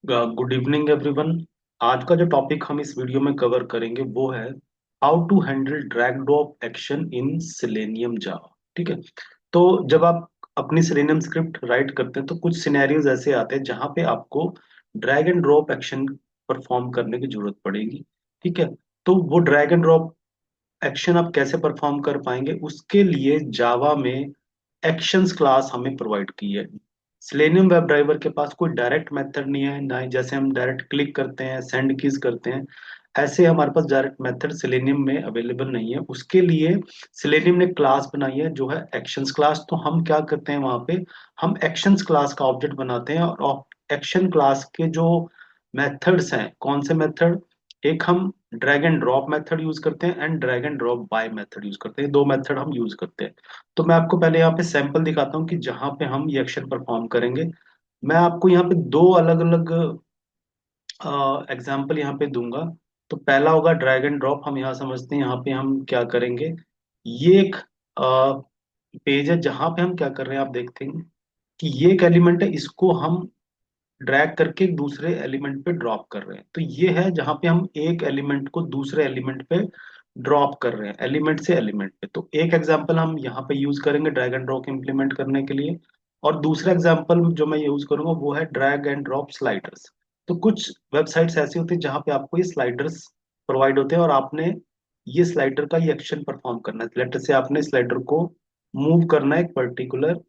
Good evening everyone. आज का जो टॉपिक हम इस वीडियो में कवर करेंगे वो है how to handle drag drop action in Selenium Java. ठीक है। तो जब आप अपनी सेलेनियम स्क्रिप्ट राइट करते हैं तो कुछ सिनेरियोज ऐसे आते हैं जहां पे आपको drag and drop action perform करने की जरूरत पड़ेगी। ठीक है। तो वो ड्रैग एंड ड्रॉप एक्शन आप कैसे परफॉर्म कर पाएंगे, उसके लिए जावा में एक्शंस क्लास हमें प्रोवाइड की है। सेलेनियम वेब ड्राइवर के पास कोई डायरेक्ट मेथड नहीं है, ना ही जैसे हम डायरेक्ट क्लिक करते हैं सेंड कीज करते हैं, ऐसे हमारे पास डायरेक्ट मेथड सेलेनियम में अवेलेबल नहीं है। उसके लिए सेलेनियम ने क्लास बनाई है जो है एक्शंस क्लास। तो हम क्या करते हैं वहां पे, हम एक्शंस क्लास का ऑब्जेक्ट बनाते हैं और एक्शन क्लास के जो मेथड्स हैं, कौन से मेथड, एक हम drag and drop method use करते हैं and drag and drop by method use करते हैं। दो मेथड हम यूज करते हैं। तो मैं आपको पहले यहाँ पे सैंपल दिखाता हूँ कि जहाँ पे हम ये एक्शन परफॉर्म करेंगे। मैं आपको यहाँ पे दो अलग अलग एग्जाम्पल यहाँ पे दूंगा। तो पहला होगा ड्रैग एंड ड्रॉप। हम यहाँ समझते हैं यहाँ पे हम क्या करेंगे। ये एक पेज है जहाँ पे हम क्या कर रहे हैं, आप देखते हैं कि ये एक एलिमेंट है, इसको हम ड्रैग करके एक दूसरे एलिमेंट पे ड्रॉप कर रहे हैं। तो ये है जहां पे हम एक एलिमेंट को दूसरे एलिमेंट पे ड्रॉप कर रहे हैं, एलिमेंट से एलिमेंट पे। तो एक एग्जांपल हम यहाँ पे यूज करेंगे ड्रैग एंड ड्रॉप इम्प्लीमेंट करने के लिए। और दूसरा एग्जांपल जो मैं यूज करूंगा वो है ड्रैग एंड ड्रॉप स्लाइडर्स। तो कुछ वेबसाइट्स ऐसी होती है जहां पे आपको ये स्लाइडर्स प्रोवाइड होते हैं और आपने ये स्लाइडर का ये एक्शन परफॉर्म करना है। लेटर से आपने स्लाइडर को मूव करना है एक पर्टिकुलर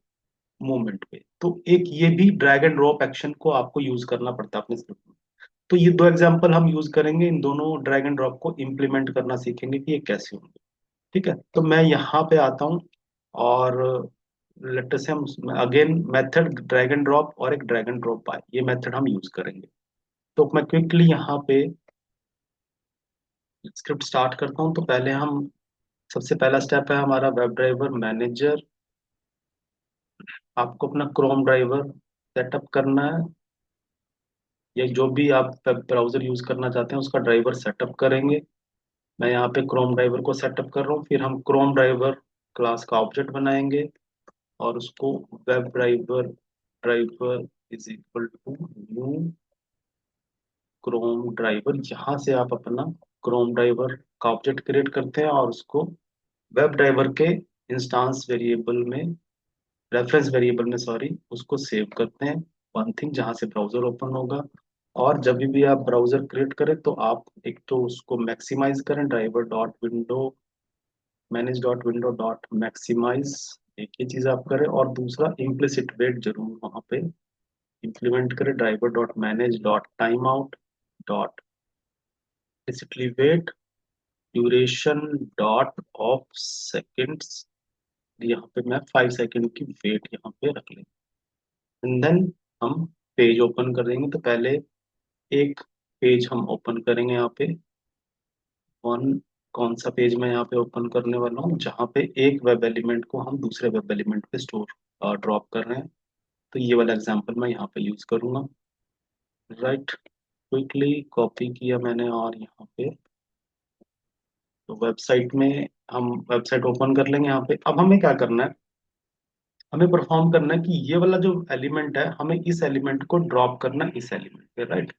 मूवमेंट पे। तो एक ये भी ड्रैग एंड ड्रॉप एक्शन को आपको यूज करना पड़ता है अपने स्क्रिप्ट में। तो ये दो एग्जांपल हम यूज करेंगे, इन दोनों ड्रैग एंड ड्रॉप को इम्प्लीमेंट करना सीखेंगे कि ये कैसे होंगे। ठीक है। तो मैं यहाँ पे आता हूँ और लेटर से हम again method drag and drop और एक ड्रैग एंड ड्रॉप बाय, ये मेथड हम यूज करेंगे। तो मैं क्विकली यहाँ पे स्क्रिप्ट स्टार्ट करता हूँ। तो पहले हम, सबसे पहला स्टेप है हमारा वेब ड्राइवर मैनेजर। आपको अपना क्रोम ड्राइवर सेटअप करना है, या जो भी आप वेब ब्राउजर यूज करना चाहते हैं उसका ड्राइवर सेटअप करेंगे। मैं यहाँ पे क्रोम ड्राइवर को सेटअप कर रहा हूँ। फिर हम क्रोम ड्राइवर क्लास का ऑब्जेक्ट बनाएंगे और उसको web driver driver is equal to new Chrome driver, यहाँ से आप अपना क्रोम ड्राइवर का ऑब्जेक्ट क्रिएट करते हैं और उसको वेब ड्राइवर के इंस्टांस वेरिएबल में, रेफरेंस वेरिएबल में सॉरी, उसको सेव करते हैं वन थिंग जहाँ से ब्राउजर ओपन होगा। और जब भी आप ब्राउजर क्रिएट करें तो आप एक तो उसको मैक्सिमाइज करें, driver dot window manage dot window dot maximize, एक ही चीज आप करें। और दूसरा इम्प्लिसिट वेट जरूर वहां पे इंप्लीमेंट करें, driver dot manage dot timeout dot implicitly wait duration dot of seconds. यहाँ पे मैं 5 सेकेंड की वेट यहाँ पे रख लें एंड देन हम पेज ओपन कर देंगे। तो पहले एक पेज हम ओपन करेंगे यहाँ पे वन। कौन सा पेज मैं यहाँ पे ओपन करने वाला हूँ, जहाँ पे एक वेब एलिमेंट को हम दूसरे वेब एलिमेंट पे स्टोर ड्रॉप कर रहे हैं। तो ये वाला एग्जांपल मैं यहाँ पे यूज करूंगा। राइट, क्विकली कॉपी किया मैंने और यहाँ पे, तो वेबसाइट में हम वेबसाइट ओपन कर लेंगे। यहाँ पे अब हमें क्या करना है, हमें परफॉर्म करना है कि ये वाला जो एलिमेंट है हमें इस एलिमेंट को ड्रॉप करना है इस एलिमेंट पे। राइट।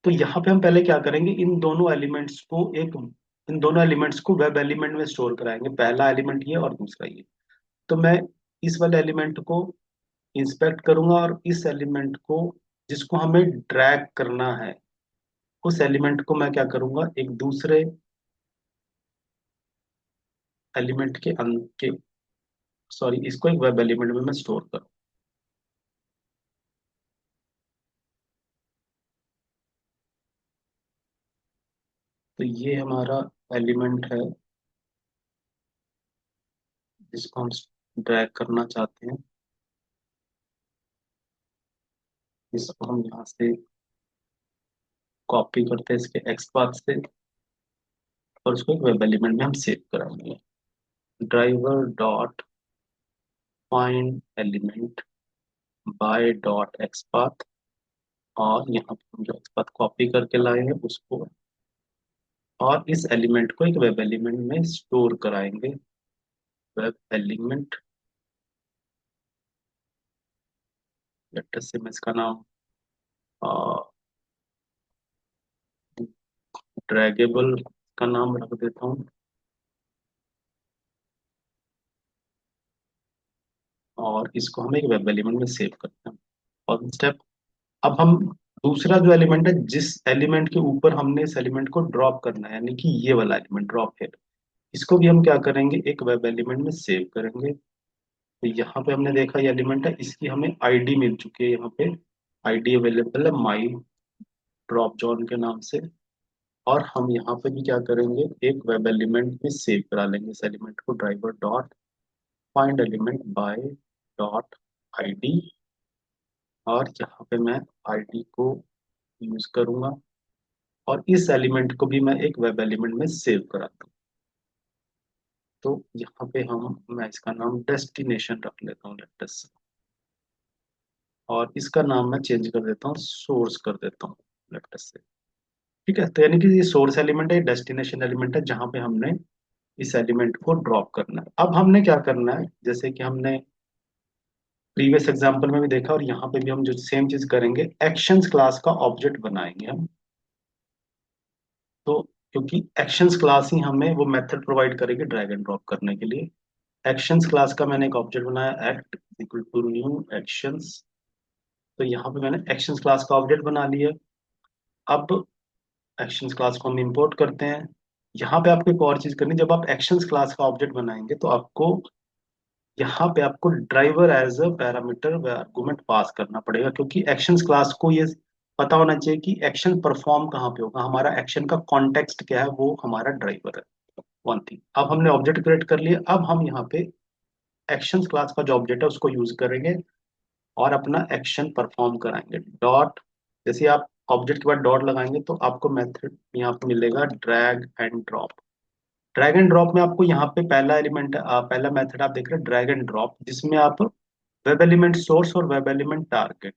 तो यहाँ पे हम पहले क्या करेंगे, इन दोनों एलिमेंट्स को वेब एलिमेंट में स्टोर कराएंगे, पहला एलिमेंट ये और दूसरा ये। तो मैं इस वाले एलिमेंट को इंस्पेक्ट करूंगा और इस एलिमेंट को जिसको हमें ड्रैग करना है, उस एलिमेंट को मैं क्या करूंगा, एक दूसरे एलिमेंट के सॉरी, इसको एक वेब एलिमेंट में मैं स्टोर करूँ। तो ये हमारा एलिमेंट है जिसको हम ड्रैग करना चाहते हैं। इसको हम यहाँ से कॉपी करते हैं इसके एक्स पाथ से और उसको एक वेब एलिमेंट में हम सेव कराएंगे, driver dot find element by dot x path. और यहाँ पे हम जो एक्स पाथ कॉपी करके लाए हैं उसको और इस एलिमेंट को एक वेब एलिमेंट में स्टोर कराएंगे, वेब एलिमेंट। लेटर से मैं इसका नाम ड्रैगेबल का नाम रख देता हूँ, और इसको हम एक वेब एलिमेंट में सेव करते हैं। और स्टेप, अब हम दूसरा जो एलिमेंट है, जिस एलिमेंट के ऊपर हमने इस एलिमेंट को ड्रॉप करना है, यानी कि ये वाला एलिमेंट ड्रॉप है, इसको भी हम क्या करेंगे, एक वेब एलिमेंट में सेव करेंगे। तो यहाँ पे हमने देखा ये एलिमेंट है, इसकी हमें आईडी मिल चुकी है, यहाँ पे आईडी अवेलेबल है माई ड्रॉप जॉन के नाम से। और हम यहाँ पे भी क्या करेंगे, एक वेब एलिमेंट में सेव करा लेंगे इस एलिमेंट को, driver dot find element by dot ID. और यहाँ पे मैं आईडी को यूज करूंगा, और इस एलिमेंट को भी मैं एक वेब एलिमेंट में सेव कराता हूँ। तो यहाँ पे मैं इसका नाम डेस्टिनेशन रख लेता हूँ, लेटेस, और इसका नाम मैं चेंज कर देता हूँ, सोर्स कर देता हूँ, लेटेस से। ठीक है, तो यानी कि ये सोर्स एलिमेंट है, डेस्टिनेशन एलिमेंट है, जहाँ पे हमने इस एलिमेंट को ड्रॉप करना है। अब हमने क्या करना है, जैसे कि हमने प्रीवियस एग्जांपल में भी देखा, और यहाँ पे भी हम जो सेम चीज करेंगे, एक्शंस क्लास का ऑब्जेक्ट बनाएंगे हम। तो क्योंकि एक्शंस क्लास ही हमें वो मेथड प्रोवाइड करेगी ड्रैग एंड ड्रॉप करने के लिए। एक्शंस क्लास का मैंने एक ऑब्जेक्ट बनाया, act equal to new actions. तो यहाँ पे मैंने एक्शंस क्लास का ऑब्जेक्ट बना लिया। अब एक्शंस क्लास को हम इंपोर्ट करते हैं। यहाँ पे आपको एक और चीज करनी, जब आप एक्शंस क्लास का ऑब्जेक्ट बनाएंगे तो आपको यहाँ पे आपको ड्राइवर एज अ पैरामीटर व आर्गुमेंट पास करना पड़ेगा, क्योंकि एक्शंस क्लास को ये पता होना चाहिए कि एक्शन परफॉर्म कहाँ पे होगा, हमारा एक्शन का कॉन्टेक्स्ट क्या है, वो हमारा ड्राइवर है। वन थिंग, अब हमने ऑब्जेक्ट क्रिएट कर लिया। अब हम यहाँ पे एक्शंस क्लास का जो ऑब्जेक्ट है उसको यूज करेंगे और अपना एक्शन परफॉर्म कराएंगे। डॉट, जैसे आप ऑब्जेक्ट के बाद डॉट लगाएंगे तो आपको मेथड यहाँ पे मिलेगा drag and drop. Drag and drop में आपको यहाँ पे पहला एलिमेंट, पहला मेथड आप देख रहे हैं ड्रैग एंड ड्रॉप, जिसमें आप वेब एलिमेंट सोर्स और वेब एलिमेंट टारगेट,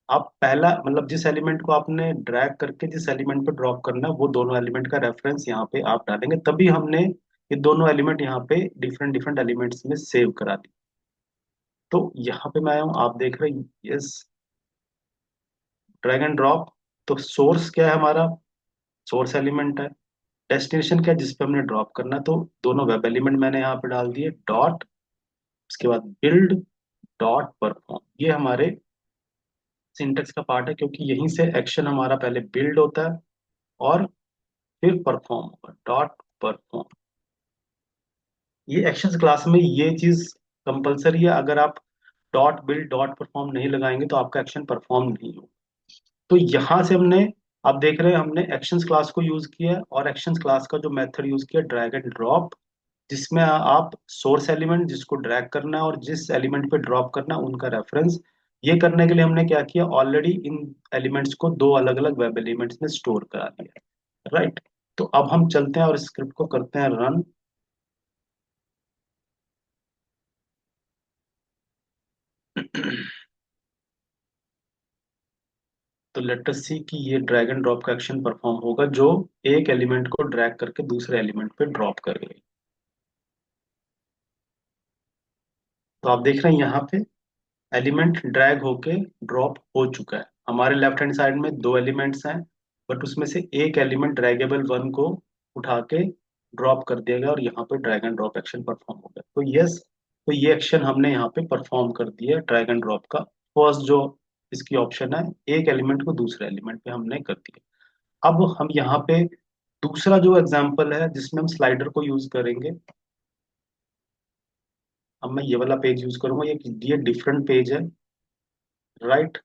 आप पहला मतलब जिस एलिमेंट को आपने ड्रैग करके जिस एलिमेंट पे ड्रॉप करना है, वो दोनों एलिमेंट का रेफरेंस यहाँ पे आप डालेंगे, तभी हमने ये दोनों एलिमेंट यहाँ पे डिफरेंट डिफरेंट एलिमेंट्स में सेव करा दी। तो यहाँ पे मैं आया हूँ, आप देख रहे हैं, यस, ड्रैग एंड ड्रॉप। तो सोर्स क्या है हमारा, सोर्स एलिमेंट है। डेस्टिनेशन क्या है, जिस पे हमने ड्रॉप करना है, तो दोनों वेब एलिमेंट मैंने यहाँ पे डाल दिए। डॉट, उसके बाद बिल्ड डॉट परफॉर्म, ये हमारे सिंटेक्स का पार्ट है, क्योंकि यहीं से एक्शन हमारा पहले बिल्ड होता है और फिर परफॉर्म होगा, डॉट परफॉर्म। ये एक्शंस क्लास में ये चीज कंपलसरी है, अगर आप डॉट बिल्ड डॉट परफॉर्म नहीं लगाएंगे तो आपका एक्शन परफॉर्म नहीं होगा। तो यहाँ से हमने, आप देख रहे हैं हमने एक्शंस क्लास को यूज किया है, और एक्शंस क्लास का जो मेथड यूज किया ड्रैग एंड ड्रॉप, जिसमें आप सोर्स एलिमेंट जिसको ड्रैग करना है और जिस एलिमेंट पे ड्रॉप करना है उनका रेफरेंस, ये करने के लिए हमने क्या किया, ऑलरेडी इन एलिमेंट्स को दो अलग अलग वेब एलिमेंट्स में स्टोर करा दिया, राइट। तो अब हम चलते हैं और स्क्रिप्ट को करते हैं रन। तो लेट अस सी कि ये ड्रैग एंड ड्रॉप का एक्शन परफॉर्म होगा, जो एक एलिमेंट को ड्रैग करके दूसरे एलिमेंट पे ड्रॉप करेगा। तो आप देख रहे हैं यहाँ पे एलिमेंट ड्रैग होके ड्रॉप हो चुका है। हमारे लेफ्ट हैंड साइड में दो एलिमेंट्स हैं, बट उसमें से एक एलिमेंट ड्रैगेबल वन को उठा के ड्रॉप कर दिया गया, और यहाँ पे drag and drop action perform हो गया। तो यस, तो ये एक्शन हमने यहाँ पे परफॉर्म कर दिया ड्रैग एंड ड्रॉप का। फर्स्ट जो इसकी ऑप्शन है, एक एलिमेंट को दूसरे एलिमेंट पे हमने कर दिया। अब हम यहाँ पे दूसरा जो एग्जाम्पल है जिसमें हम स्लाइडर को यूज करेंगे, अब मैं ये वाला पेज यूज करूंगा, ये डिफरेंट पेज है, राइट,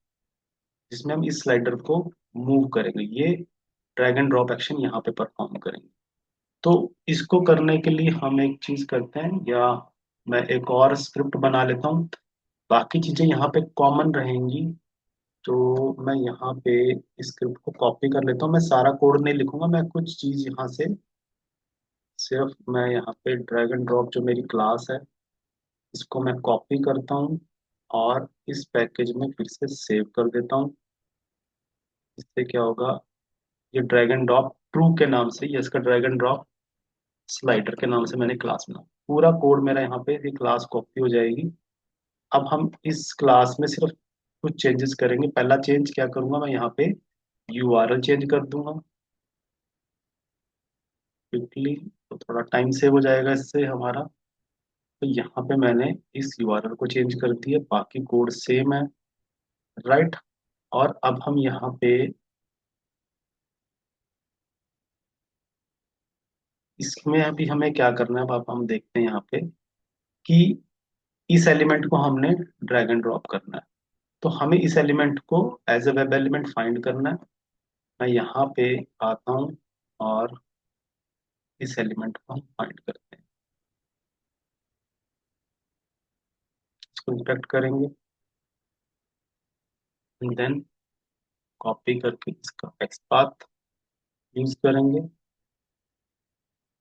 जिसमें हम इस स्लाइडर को मूव करेंगे, ये ड्रैग एंड ड्रॉप एक्शन यहाँ पे परफॉर्म करेंगे। तो इसको करने के लिए हम एक चीज करते हैं, या मैं एक और स्क्रिप्ट बना लेता हूँ, बाकी चीजें यहाँ पे कॉमन रहेंगी। तो मैं यहाँ पे स्क्रिप्ट को कॉपी कर लेता हूँ, मैं सारा कोड नहीं लिखूंगा, मैं कुछ चीज यहाँ से सिर्फ, मैं यहाँ पे ड्रैग एंड ड्रॉप जो मेरी क्लास है इसको मैं कॉपी करता हूँ और इस पैकेज में फिर से सेव कर देता हूँ। इससे क्या होगा, ये ड्रैग एंड ड्रॉप ट्रू के नाम से, ये इसका ड्रैग एंड ड्रॉप स्लाइडर के नाम से मैंने क्लास बनाया, पूरा कोड मेरा यहाँ पे ये क्लास कॉपी हो जाएगी। अब हम इस क्लास में सिर्फ कुछ चेंजेस करेंगे। पहला चेंज क्या करूंगा, मैं यहाँ पे यूआरएल चेंज कर दूंगा, क्विकली, तो थोड़ा टाइम सेव हो जाएगा इससे हमारा। तो यहाँ पे मैंने इस यूआरएल को चेंज कर दिया, बाकी कोड सेम है, राइट। और अब हम यहाँ पे इसमें अभी हमें क्या करना है, अब हम देखते हैं यहाँ पे कि इस एलिमेंट को हमने ड्रैग एंड ड्रॉप करना है। तो हमें इस एलिमेंट को as a web element find करना है। मैं यहाँ पे आता हूँ और इस एलिमेंट को हम फाइंड करते हैं, इसको इंस्पेक्ट करेंगे, देन कॉपी करके इसका एक्सपाथ यूज करेंगे।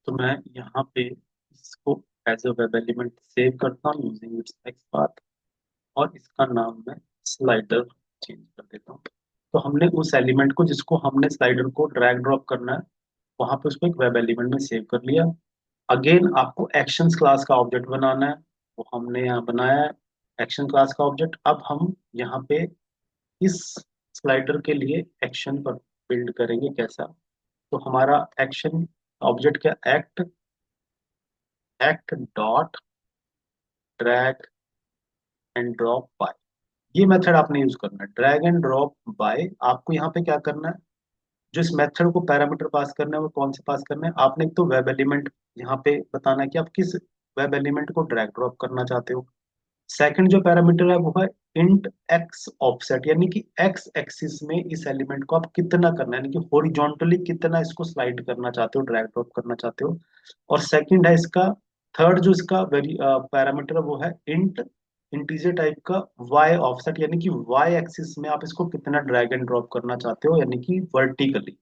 तो मैं यहाँ पे इसको as a web element save करता हूँ यूजिंग इट्स एक्सपाथ, और इसका नाम मैं स्लाइडर चेंज कर देता हूँ। तो हमने उस एलिमेंट को जिसको हमने स्लाइडर को ड्रैग ड्रॉप करना है, वहां पे उसको एक वेब एलिमेंट में सेव कर लिया। अगेन आपको एक्शंस क्लास का ऑब्जेक्ट बनाना है, वो हमने यहाँ बनाया है एक्शन क्लास का ऑब्जेक्ट। अब हम यहाँ पे इस स्लाइडर के लिए एक्शन पर बिल्ड करेंगे कैसा। तो हमारा एक्शन ऑब्जेक्ट क्या, act, act dot drag and drop bye, ये मेथड आपने यूज करना है। ड्रैग एंड ड्रॉप बाय आपको यहाँ पे क्या करना है, जो इस मेथड को पैरामीटर पास करना है वो कौन से पास करना है, आपने एक तो वेब एलिमेंट यहाँ पे बताना है कि आप किस वेब एलिमेंट को ड्रैग ड्रॉप करना चाहते हो। सेकंड जो पैरामीटर है वो है इंट एक्स ऑफसेट, यानी कि एक्स एक्सिस में इस एलिमेंट को आप कितना करना है, यानी कि हॉरिजॉन्टली कितना इसको स्लाइड करना चाहते हो, ड्रैग ड्रॉप करना चाहते हो। और सेकंड है इसका, थर्ड जो इसका वेरी पैरामीटर है वो है इंट इंटीजर टाइप का वाई ऑफसेट, यानी कि वाई एक्सिस में आप इसको कितना ड्रैग एंड ड्रॉप करना चाहते हो, यानी कि वर्टिकली।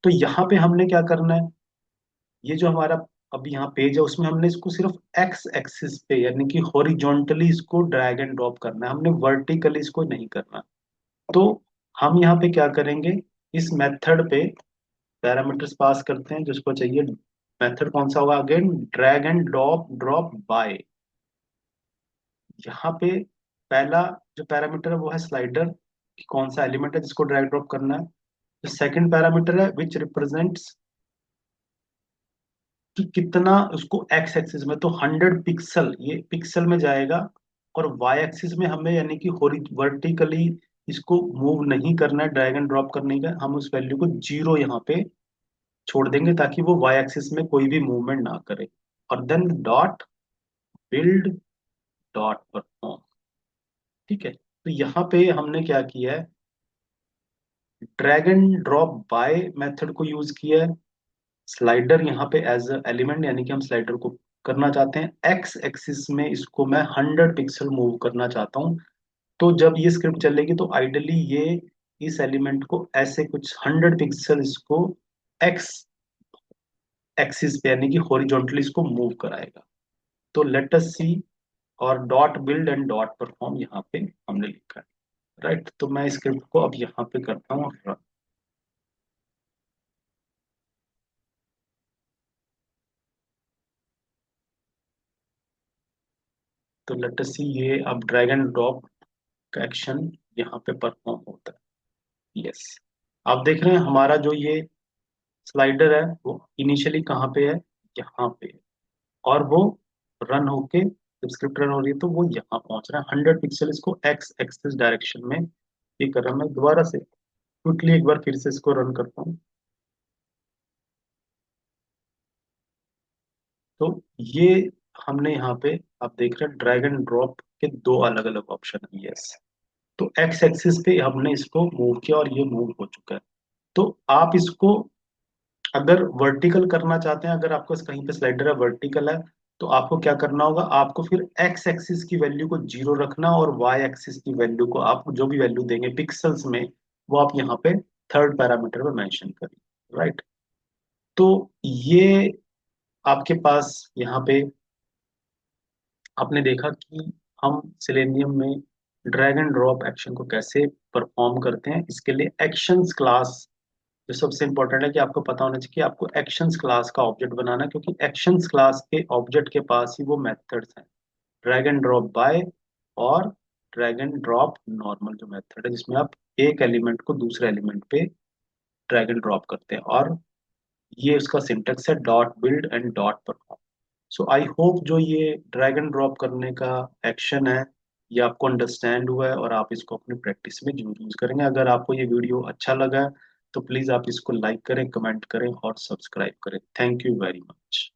तो यहाँ पे हमने क्या करना है, ये जो हमारा अभी यहाँ पेज है उसमें हमने इसको सिर्फ एक्स एक्सिस पे यानी कि हॉरिजॉन्टली इसको ड्रैग एंड ड्रॉप करना है, हमने वर्टिकली इसको नहीं करना। तो हम यहाँ पे क्या करेंगे, इस मेथड पे पैरामीटर्स पास करते हैं जिसको चाहिए। मेथड कौन सा होगा, again drag and drop drop by. यहाँ पे पहला जो पैरामीटर है वो है स्लाइडर, कि कौन सा एलिमेंट है जिसको ड्रैग ड्रॉप करना है। जो सेकंड पैरामीटर है विच रिप्रेजेंट्स, कि कितना उसको एक्स एक्सिस में, तो 100 पिक्सल ये पिक्सल में जाएगा। और वाई एक्सिस में हमें यानी कि वर्टिकली इसको मूव नहीं करना है, ड्रैग एंड ड्रॉप करने का, हम उस वैल्यू को जीरो यहाँ पे छोड़ देंगे ताकि वो वाई एक्सिस में कोई भी मूवमेंट ना करे। और then dot build dot perform, ठीक है। तो यहाँ पे हमने क्या किया है, drag and drop by method को यूज किया है। स्लाइडर यहाँ पे एज एलिमेंट, यानी कि हम स्लाइडर को करना चाहते हैं एक्स एक्सिस में, इसको मैं 100 पिक्सल मूव करना चाहता हूँ। तो जब ये स्क्रिप्ट चलेगी तो आइडली ये इस एलिमेंट को ऐसे कुछ 100 पिक्सल इसको एक्स एक्सिस पे यानी कि हॉरिजॉन्टली इसको मूव कराएगा। तो लेट अस सी, और dot build and dot perform यहाँ पे हमने लिखा है, राइट। तो मैं स्क्रिप्ट को अब यहाँ पे करता हूँ run। तो लेट अस सी, ये अब ड्रैग एंड ड्रॉप का एक्शन यहाँ पे परफॉर्म होता है, यस। आप देख रहे हैं हमारा जो ये स्लाइडर है वो इनिशियली कहाँ पे है, यहाँ पे है। और वो रन होके, जब स्क्रिप्ट रन हो रही है तो वो यहाँ पहुंच रहा है 100 पिक्सल इसको एक्स एक्सिस डायरेक्शन में। ये कर रहा हूं। मैं दोबारा से क्विकली एक बार फिर से इसको रन करता हूँ। तो ये हमने यहाँ पे, आप देख रहे हैं ड्रैग एंड ड्रॉप के दो अलग अलग ऑप्शन है, यस। तो एक्स एक्सिस पे हमने इसको मूव किया और ये मूव हो चुका है। तो आप इसको अगर वर्टिकल करना चाहते हैं, अगर आपको कहीं पे स्लाइडर है वर्टिकल है, तो आपको क्या करना होगा, आपको फिर एक्स एक्सिस की वैल्यू को जीरो रखना, और वाई एक्सिस की वैल्यू को आप जो भी वैल्यू देंगे पिक्सल्स में, वो आप यहाँ पे थर्ड पैरामीटर में मेंशन करिए, राइट। तो ये आपके पास यहाँ पे आपने देखा कि हम सिलेनियम में ड्रैग एंड ड्रॉप एक्शन को कैसे परफॉर्म करते हैं। इसके लिए एक्शंस क्लास जो सबसे इंपॉर्टेंट है, कि आपको पता होना चाहिए कि आपको एक्शंस क्लास का ऑब्जेक्ट बनाना है, क्योंकि एक्शंस क्लास के ऑब्जेक्ट के पास ही वो मेथड्स हैं, ड्रैग एंड ड्रॉप बाय और ड्रैग एंड ड्रॉप नॉर्मल जो मेथड है, जिसमें आप एक एलिमेंट को दूसरे एलिमेंट पे ड्रैग एंड ड्रॉप करते हैं। और ये उसका सिंटेक्स है, dot build and dot perform. So I hope जो ये ड्रैग एंड ड्रॉप करने का एक्शन है ये आपको अंडरस्टैंड हुआ है और आप इसको अपनी प्रैक्टिस में जरूर यूज करेंगे। अगर आपको ये वीडियो अच्छा लगा है तो प्लीज आप इसको लाइक करें, कमेंट करें और सब्सक्राइब करें। Thank you very much.